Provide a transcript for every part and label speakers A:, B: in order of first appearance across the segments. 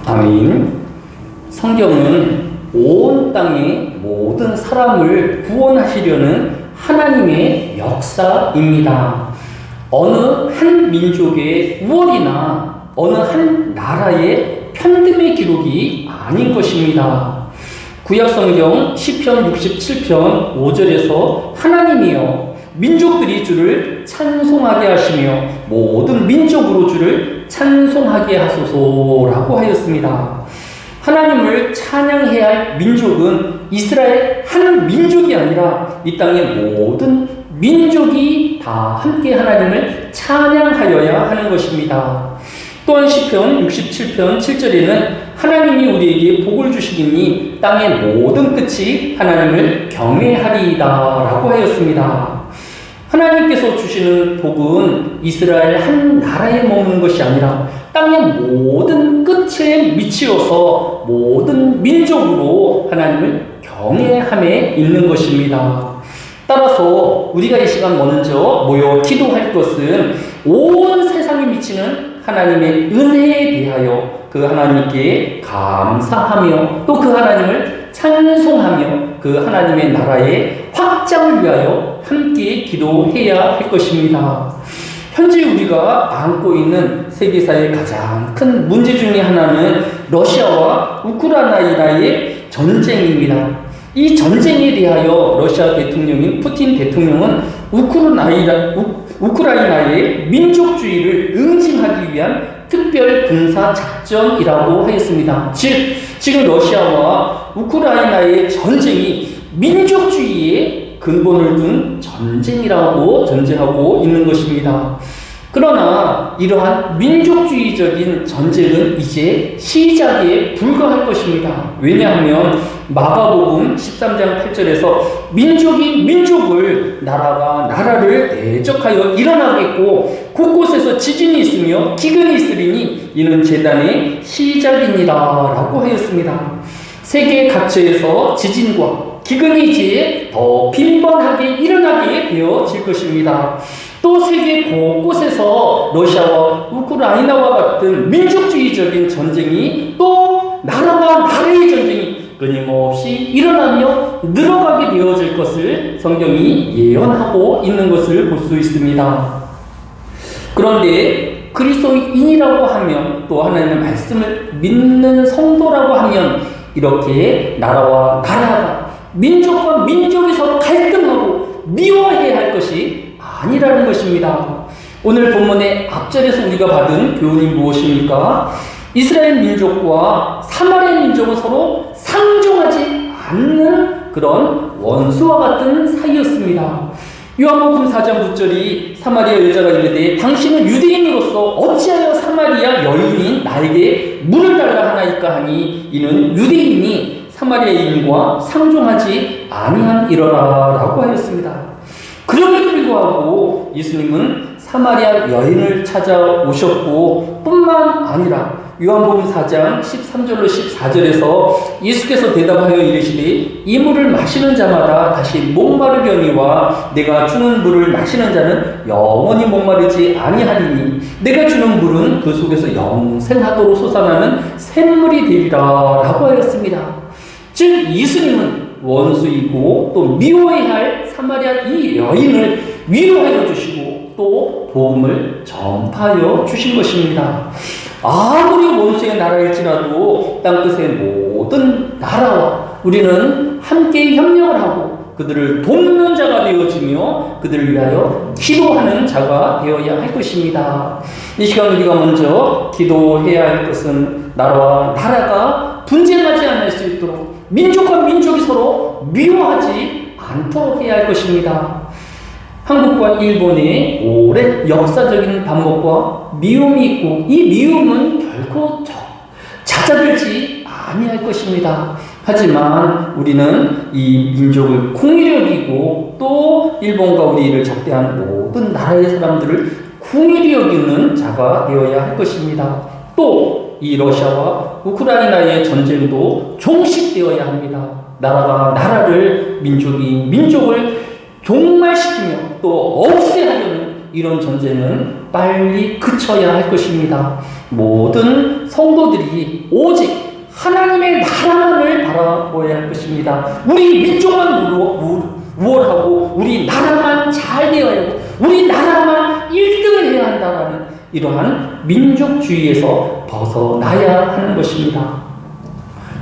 A: 아멘. 성경은 온 땅의 모든 사람을 구원하시려는 하나님의 역사입니다. 어느 한 민족의 우월이나 어느 한 나라의 편듦의 기록이 아닌 것입니다. 구약성경 시편 67편 5절에서 하나님이여 민족들이 주를 찬송하게 하시며 모든 민족으로 주를 찬송하게 하소서라고 하였습니다. 하나님을 찬양해야 할 민족은 이스라엘 한 민족이 아니라 이 땅의 모든 민족이 다 함께 하나님을 찬양하여야 하는 것입니다. 또한 시편 67편 7절에는 하나님이 우리에게 복을 주시기니 땅의 모든 끝이 하나님을 경외하리이다 라고 하였습니다. 하나님께서 주시는 복은 이스라엘 한 나라에 머무는 것이 아니라 땅의 모든 끝에 미치어서 모든 민족으로 하나님을 경외함에 있는 것입니다. 따라서 우리가 이 시간 먼저 모여 기도할 것은 온 세상에 미치는 하나님의 은혜에 대하여 그 하나님께 감사하며 또 그 하나님을 찬송하며 그 하나님의 나라의 확장을 위하여 함께 기도해야 할 것입니다. 현재 우리가 안고 있는 세계사의 가장 큰 문제 중에 하나는 러시아와 우크라이나의 전쟁입니다. 이 전쟁에 대하여 러시아 대통령인 푸틴 대통령은 우크라이나의 민족주의를 응징하기 위한 특별 군사 작전이라고 하였습니다. 즉, 지금 러시아와 우크라이나의 전쟁이 민족주의의 근본을 둔 전쟁이라고 전제하고 있는 것입니다. 그러나 이러한 민족주의적인 전쟁은 이제 시작에 불과할 것입니다. 왜냐하면 마가복음 13장 8절에서 민족이 민족을 나라가 나라를 대적하여 일어나겠고 곳곳에서 지진이 있으며 기근이 있으리니 이는 재단의 시작이니라 라고 하였습니다. 세계 각처에서 지진과 기근이 이제 더 빈번하게 일어나게 되어질 것입니다. 또 세계 곳곳에서 러시아와 우크라이나와 같은 민족주의적인 전쟁이 또 나라와 나라의 전쟁이 끊임없이 일어나며 늘어가게 되어질 것을 성경이 예언하고 있는 것을 볼 수 있습니다. 그런데 그리스도인이라고 하면 또 하나님의 말씀을 믿는 성도라고 하면 이렇게 나라와 나라가 민족과 민족이 서로 갈등하고 미워해야 할 것이 아니라는 것입니다. 오늘 본문의 앞절에서 우리가 받은 교훈이 무엇입니까? 이스라엘 민족과 사마리아 민족은 서로 상종하지 않는 그런 원수와 같은 사이였습니다. 요한복음 4장 9절이 사마리아 여자가 이르되 당신은 유대인으로서 어찌하여 사마리아 여인인 나에게 물을 달라 하나이까 하니 이는 유대인이 사마리아인과 상종하지 아니함이러라 라고 하였습니다. 그럼에도 불구하고 예수님은 사마리아 여인을 찾아오셨고 뿐만 아니라 요한복음 4장 13절로 14절에서 예수께서 대답하여 이르시되 이 물을 마시는 자마다 다시 목마르려니와 내가 주는 물을 마시는 자는 영원히 목마르지 아니하리니 내가 주는 물은 그 속에서 영생하도록 솟아나는 샘물이 되리라 라고 하였습니다. 즉 예수님은 원수이고 또 미워해야 할 사마리아 이 여인을 위로하여 주시고 또 복음을 전파하여 주신 것입니다. 아무리 원수의 나라일지라도 땅끝의 모든 나라와 우리는 함께 협력을 하고 그들을 돕는 자가 되어지며 그들을 위하여 기도하는 자가 되어야 할 것입니다. 이 시간 우리가 먼저 기도해야 할 것은 나라와 나라가 분쟁하지 않을 수 있도록 민족과 민족이 서로 미워하지 않도록 해야 할 것입니다. 한국과 일본의 오랜 역사적인 반목과 미움이 있고 이 미움은 결코 잦아들지 아니할 것입니다. 하지만 우리는 이 민족을 궁일히 여기고 또 일본과 우리를 적대한 모든 나라의 사람들을 궁일히 여기는 자가 되어야 할 것입니다. 또 이 러시아와 우크라이나의 전쟁도 종식되어야 합니다. 나라가 나라를 민족이 민족을 종말시키며 또 없애하려는 이런 전쟁은 빨리 그쳐야 할 것입니다. 모든 성도들이 오직 하나님의 나라만을 바라보아야 할 것입니다. 우리 민족만 우월하고 우리 나라만 잘 되어야 하고 우리 나라만 1등을 해야 한다라는 이러한 민족주의에서 벗어나야 하는 것입니다.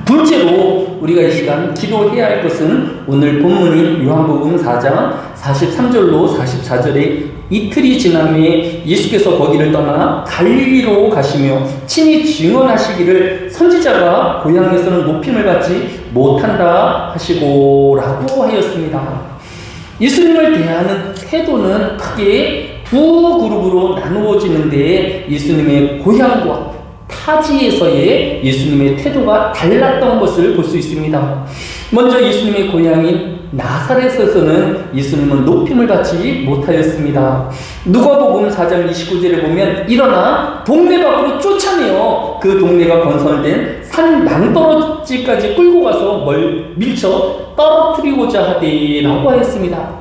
A: 둘째로 우리가 이 시간 기도해야 할 것은 오늘 본문인 요한복음 4장 43절로 44절에 이틀이 지난 후에 예수께서 거기를 떠나 갈릴리로 가시며 친히 증언하시기를 선지자가 고향에서는 높임을 받지 못한다 하시고 라고 하였습니다. 예수님을 대하는 태도는 크게 두 그룹으로 나누어지는데 예수님의 고향과 타지에서의 예수님의 태도가 달랐던 것을 볼 수 있습니다. 먼저 예수님의 고향인 나사렛에서는 예수님은 높임을 받지 못하였습니다. 누가복음 4장 29절에 보면 일어나 동네 밖으로 쫓아내어 그 동네가 건설된 산 낭떠러지까지 끌고 가서 밀쳐 떨어뜨리고자 하되라고 하였습니다.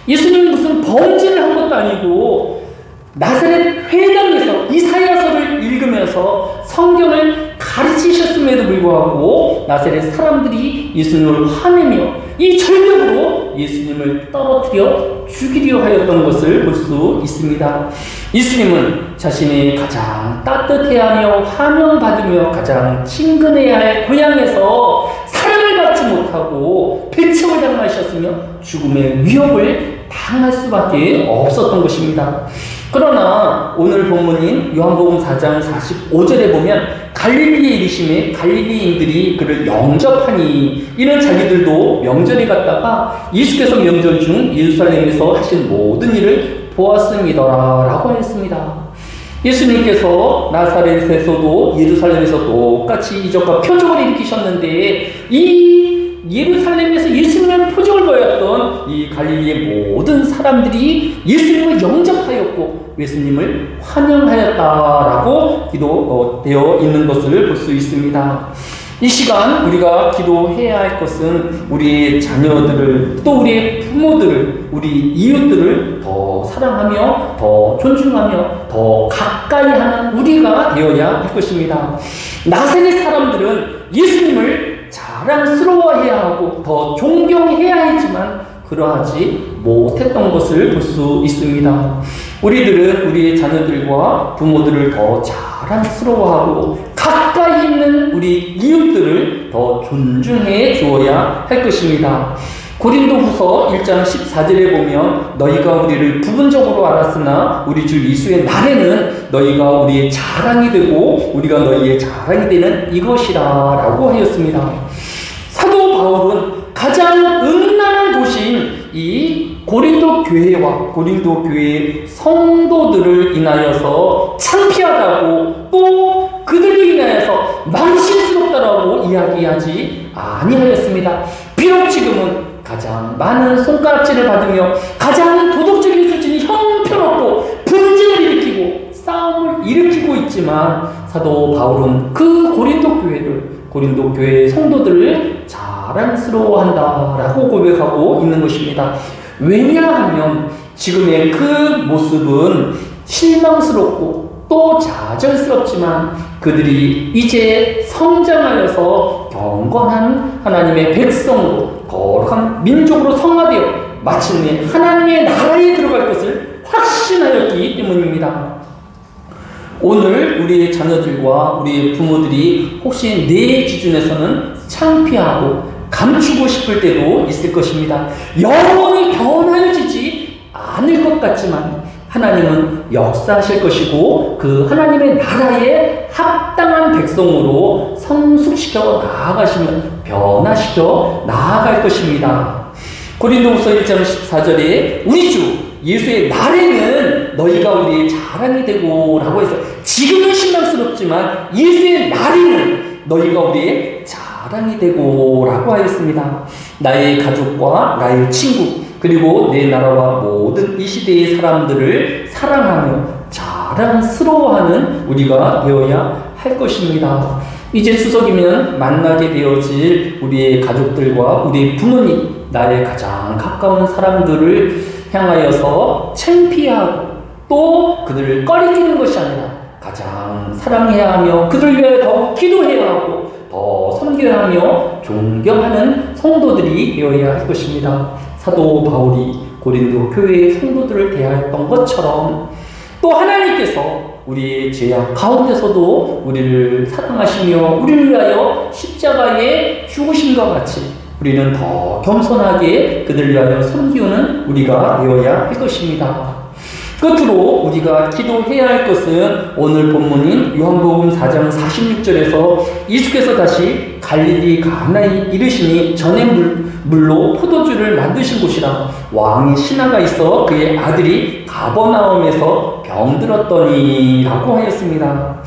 A: 예수님은 무슨 범죄를 한 것도 아니고 나사렛 회당에서 이사야서를 읽으면서 성경을 가르치셨음에도 불구하고 나사렛 사람들이 예수님을 화내며 이 절벽으로 예수님을 떨어뜨려 죽이려 하였던 것을 볼 수 있습니다. 예수님은 자신이 가장 따뜻해하며 환영받으며 가장 친근해야 할 고향에서 사랑을 받지 못하고 배척을 당하셨으며 죽음의 위협을 당할 수밖에 없었던 것입니다. 그러나 오늘 본문인 요한복음 4장 45절에 보면 갈릴리에 이르심에 갈릴리인들이 그를 영접하니 이는 자기들도 명절에 갔다가 예수께서 명절 중 예루살렘에서 하신 모든 일을 보았음이더라 라고 했습니다. 예수님께서 나사렛에서도 예루살렘에서 똑같이 이적과 표적을 일으키셨는데 이 예루살렘에서 예수님의 표적을 보였던 이 갈릴리의 모든 사람들이 예수님을 영접하였고 예수님을 환영하였다라고 기도되어 있는 것을 볼 수 있습니다. 이 시간 우리가 기도해야 할 것은 우리의 자녀들을 또 우리의 부모들을 우리 이웃들을 더 사랑하며 더 존중하며 더 가까이 하는 우리가 되어야 할 것입니다. 나사렛 사람들은 예수님을 자랑스러워해야 하고 더 존경해야 했지만 그러하지 못했던 것을 볼 수 있습니다. 우리들은 우리의 자녀들과 부모들을 더 자랑스러워하고 가까이 있는 우리 이웃들을 더 존중해 주어야 할 것입니다. 고린도후서 1장 14절에 보면 너희가 우리를 부분적으로 알았으나 우리 주 예수의 날에는 너희가 우리의 자랑이 되고 우리가 너희의 자랑이 되는 이것이라 라고 하였습니다. 사도 바울은 가장 음란한 곳인 이 고린도 교회와 고린도 교회의 성도들을 인하여서 창피하다고 또 그들로 인하여서 망신스럽다라고 이야기하지 아니하였습니다. 비록 지금은 가장 많은 손가락질을 받으며 가장 도덕적인 수준이 형편없고 분쟁을 일으키고 싸움을 일으키고 있지만 사도 바울은 그 고린도 교회의 성도들을 자랑스러워한다라고 고백하고 있는 것입니다. 왜냐하면 지금의 그 모습은 실망스럽고 또 좌절스럽지만 그들이 이제 성장하여서 경건한 하나님의 백성으로 거룩한 민족으로 성화되어 마침내 하나님의 나라에 들어갈 것을 확신하였기 때문입니다. 오늘 우리의 자녀들과 우리의 부모들이 혹시 내 기준에서는 창피하고 감추고 싶을 때도 있을 것입니다. 영원히 변화해지지 않을 것 같지만 하나님은 역사하실 것이고 그 하나님의 나라에 합당한 백성으로 성숙시켜 나아가시며 변화시켜 나아갈 것입니다. 고린도후서 1장 14절에 우리 주 예수의 날에는 너희가 우리의 자랑이 되고 라고 해서 지금은 실망스럽지만 예수의 날에는 너희가 우리의 자랑이 되고 라고 하였습니다. 나의 가족과 나의 친구 그리고 내 나라와 모든 이 시대의 사람들을 사랑하며 자랑스러워하는 우리가 되어야 할 것입니다. 이제 추석이면 만나게 되어질 우리의 가족들과 우리의 부모님, 나의 가장 가까운 사람들을 향하여서 창피하고 또 그들을 꺼리끼는 것이 아니라 가장 사랑해야 하며 그들을 위하여 더 기도해야 하고 더 섬겨야 하며 존경하는 성도들이 되어야 할 것입니다. 사도 바울이 고린도 교회의 성도들을 대하였던 것처럼 또 하나님께서 우리의 죄악 가운데서도 우리를 사랑하시며 우리를 위하여 십자가에 죽으심과 같이 우리는 더 겸손하게 그들을 위하여 섬기는 우리가 되어야 할 것입니다. 끝으로 우리가 기도해야 할 것은 오늘 본문인 요한복음 4장 46절에서 예수께서 다시 갈릴리 가나에 이르시니 전에 물로 포도주를 만드신 곳이라 왕의 신하가 있어 그의 아들이 가버나움에서 병들었더니 라고 하였습니다.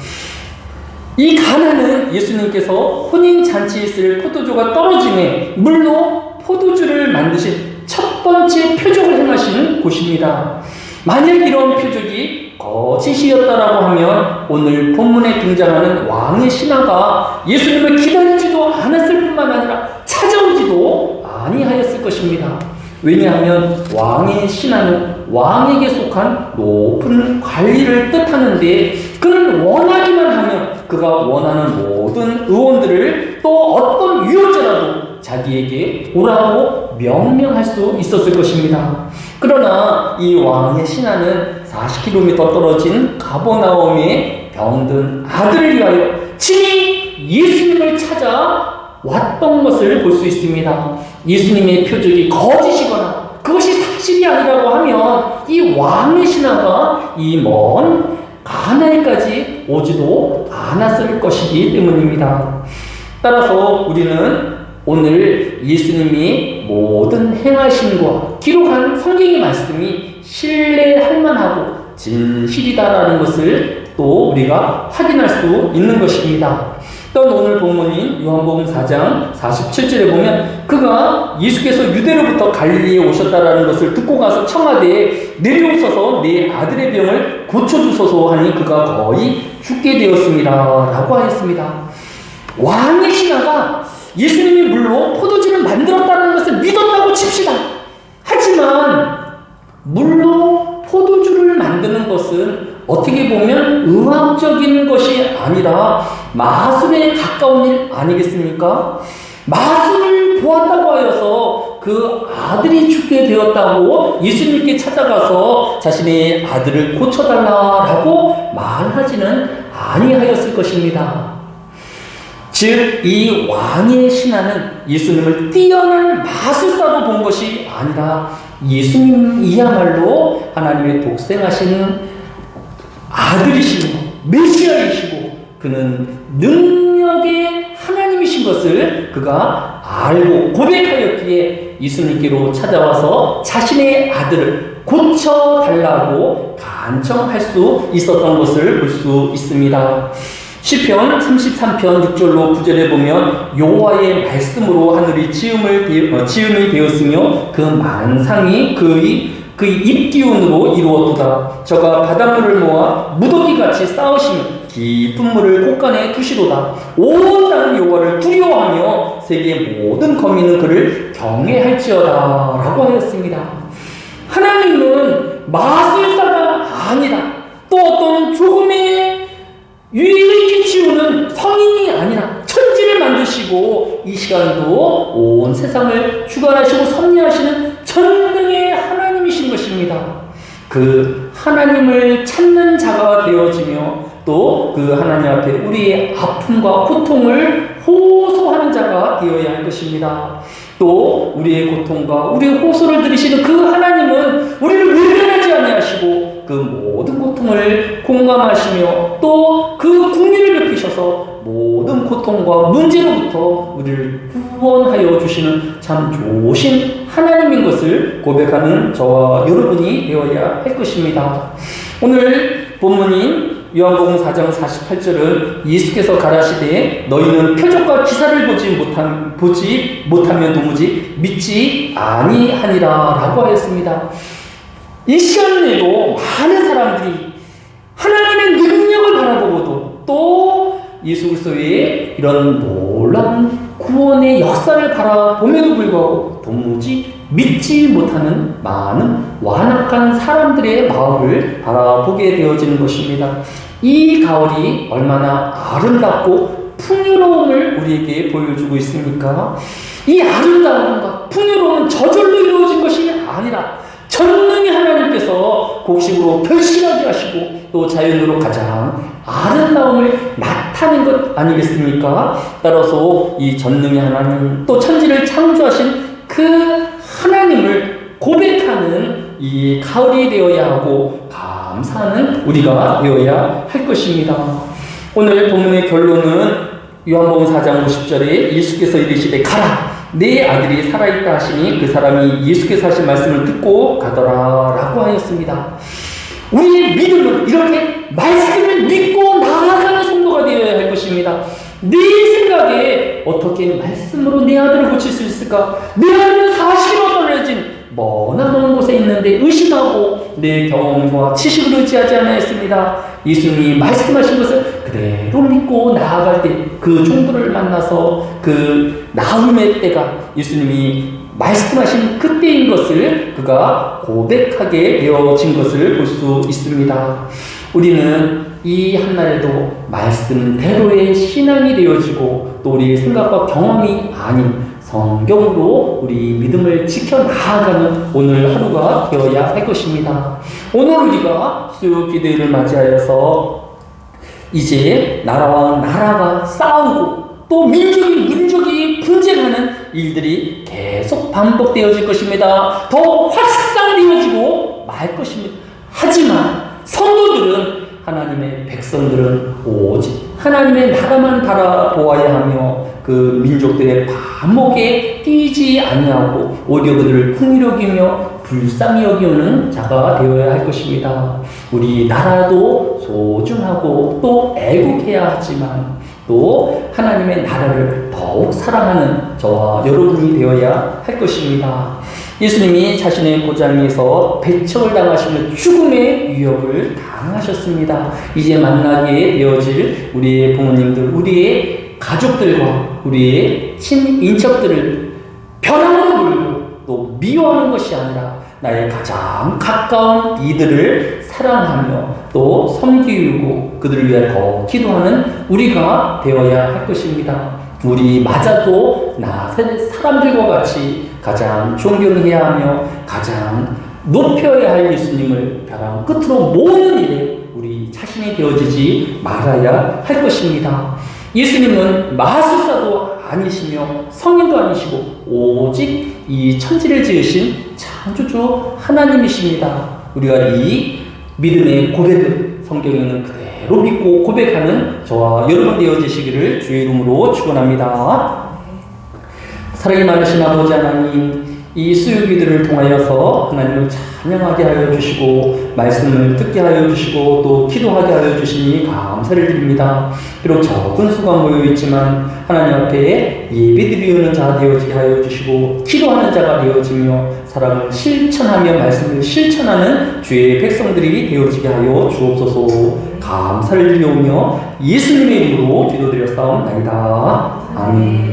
A: 이 가나는 예수님께서 혼인잔치에 쓸 포도주가 떨어짐에 물로 포도주를 만드신 첫 번째 표적을 행하시는 곳입니다. 만약 이런 표적이 거짓이었다라고 하면 오늘 본문에 등장하는 왕의 신하가 예수님을 기다리지도 않았을 뿐만 아니라 찾아오지도 아니하였을 것입니다. 왜냐하면 왕의 신하는 왕에게 속한 높은 관리를 뜻하는데 그는 원하기만 하면 그가 원하는 모든 의원들을 또 어떤 유효죄라도 자기에게 오라고 명령할 수 있었을 것입니다. 그러나 이 왕의 신하는 40km 떨어진 가버나움에 병든 아들을 위하여 친히 예수님을 찾아왔던 것을 볼 수 있습니다. 예수님의 표적이 거짓이거나 그것이 사실이 아니라고 하면 이 왕의 신하가 이 먼 가나에까지 오지도 않았을 것이기 때문입니다. 따라서 우리는 오늘 예수님이 모든 행하심과 기록한 성경의 말씀이 신뢰할 만하고 진실이다라는 것을 또 우리가 확인할 수 있는 것입니다. 또 오늘 본문인 요한복음 4장 47절에 보면 그가 예수께서 유대로부터 갈릴리에 오셨다라는 것을 듣고 가서 청하되 내려오소서 내 아들의 병을 고쳐주소서 하니 그가 거의 죽게 되었습니다 라고 하였습니다. 왕의 신하가 예수님이 물로 포도주를 만들었다는 것을 믿었다고 칩시다. 하지만 물로 포도주를 만드는 것은 어떻게 보면 의학적인 것이 아니라 마술에 가까운 일 아니겠습니까? 마술을 보았다고 하여서 그 아들이 죽게 되었다고 예수님께 찾아가서 자신의 아들을 고쳐달라고 말하지는 아니하였을 것입니다. 즉, 이 왕의 신하는 예수님을 뛰어난 마술사로 본 것이 아니라 예수님이야말로 하나님의 독생하신 아들이시고 메시아이시고 그는 능력의 하나님이신 것을 그가 알고 고백하였기에 예수님께로 찾아와서 자신의 아들을 고쳐달라고 간청할 수 있었던 것을 볼 수 있습니다. 시편 33편 6절로 9절에 보면 여호와의 말씀으로 하늘이 지음이 되었으며 그 만상이 그의 입기운으로 이루었도다. 저가 바닷물을 모아 무더기같이 쌓으시며 깊은 물을 곳간에 두시도다. 온 땅은 여호와를 두려워하며 세계의 모든 거민은 그를 경외할지어다 라고 하였습니다. 하나님은 마술사가 아니라 또 어떤 조금의 유익을 끼치우는 성인이 아니라 천지를 만드시고 이 시간도 온 세상을 주관하시고 섭리하시는 전능의 하나님이신 것입니다. 그 하나님을 찾는 자가 되어지며 또 그 하나님 앞에 우리의 아픔과 고통을 호소하는 자가 되어야 할 것입니다. 또 우리의 고통과 우리의 호소를 들으시는 그 하나님은 우리를 외면하지 아니하시고 그 모든 고통을 공감하시며 또 그 국리를 베푸셔서 모든 고통과 문제로부터 우리를 구원하여 주시는 참 좋으신 하나님인 것을 고백하는 저와 여러분이 되어야 할 것입니다. 오늘 본문인 요한복음 4장 48절은 예수께서 가라시되 너희는 표적과 기사를 보지 못하면 도무지 믿지 아니하니라 라고 하였습니다. 이 시간에도 많은 사람들이 하나님의 능력을 바라보고도 또 예수 그리스도의 이런 놀라운 구원의 역사를 바라봄에도 불구하고 도무지 믿지 못하는 많은 완악한 사람들의 마음을 바라보게 되어지는 것입니다. 이 가을이 얼마나 아름답고 풍요로움을 우리에게 보여주고 있습니까? 이 아름다움과 풍요로움은 저절로 이루어진 것이 아니라 전능의 하나님께서 곡식으로 결실하게 하시고 또 자연으로 가장 아름다움을 나타낸 것 아니겠습니까? 따라서 이 전능의 하나님 또 천지를 창조하신 그 하나님을 고백하는 이 가을이 되어야 하고 감사하는 우리가 되어야 할 것입니다. 오늘 본문의 결론은 요한복음 4장 50절에 예수께서 이르시되 가라 내 아들이 살아있다 하시니 그 사람이 예수께서 하신 말씀을 듣고 가더라 라고 하였습니다. 우리의 믿음은 이렇게 말씀을 믿고 나아가는 성도가 되어야 할 것입니다. 내 생각에 어떻게 말씀으로 내 아들을 고칠 수 있을까? 내 아들은 40일로 떨어진 머나먼 곳에 있는데 의심하고 내 경험과 지식을 의지하지 않았습니다. 예수님이 말씀하신 것을 그대로 믿고 나아갈 때 그 종들을 만나서 그 나음의 때가 예수님이 말씀하신 그때인 것을 그가 고백하게 되어진 것을 볼 수 있습니다. 우리는 이 한날에도 말씀대로의 신앙이 되어지고 또 우리의 생각과 경험이 아닌 성경으로 우리 믿음을 지켜나가는 오늘 하루가 되어야 할 것입니다. 오늘 우리가 수요기도를 맞이하여서 이제 나라와 나라가 싸우고 또 민족이 분쟁하는 일들이 계속 반복되어질 것입니다. 더 확산되어지고 말 것입니다. 하지만 성도들은 하나님의 백성들은 오직 하나님의 나라만 바라보아야 하며 그 민족들의 반목에 끼지 아니하고 오히려 그들을 긍휼히 여기며 불쌍히 여기오는 자가 되어야 할 것입니다. 우리 나라도 소중하고 또 애국해야 하지만 또 하나님의 나라를 더욱 사랑하는 저와 여러분이 되어야 할 것입니다. 예수님이 자신의 고장에서 배척을 당하시며 죽음의 위협을 당하셨습니다. 이제 만나게 되어질 우리의 부모님들, 우리의 가족들과 우리의 친인척들을 벼랑으로 물고 또 미워하는 것이 아니라 나의 가장 가까운 이들을 사랑하며 또 섬기고 그들을 위해 더 기도하는 우리가 되어야 할 것입니다. 우리 마저도 사람들과 같이 가장 존경해야 하며 가장 높여야 할 예수님을 벼랑 끝으로 모으는 일에 우리 자신이 되어지지 말아야 할 것입니다. 예수님은 마술사도 아니시며 성인도 아니시고 오직 이 천지를 지으신 창조주 하나님이십니다. 우리가 이 믿음의 고백을 성경에는 그대로 믿고 고백하는 저와 여러분 되어지시기를 주의 이름으로 축원합니다. 사랑이 많으신 아버지 하나님, 이 수요기들을 통하여서 하나님을 찬양하게 하여 주시고 말씀을 듣게 하여 주시고 또 기도하게 하여 주시니 감사를 드립니다. 비록 적은 수가 모여있지만 하나님 앞에 예배드리는 자 되어지게 하여 주시고 기도하는 자가 되어지며 사랑을 실천하며 말씀을 실천하는 주의 백성들이 되어지게 하여 주옵소서. 감사를 드리오며 예수님의 이름으로 기도드렸사옵나이다. 아멘.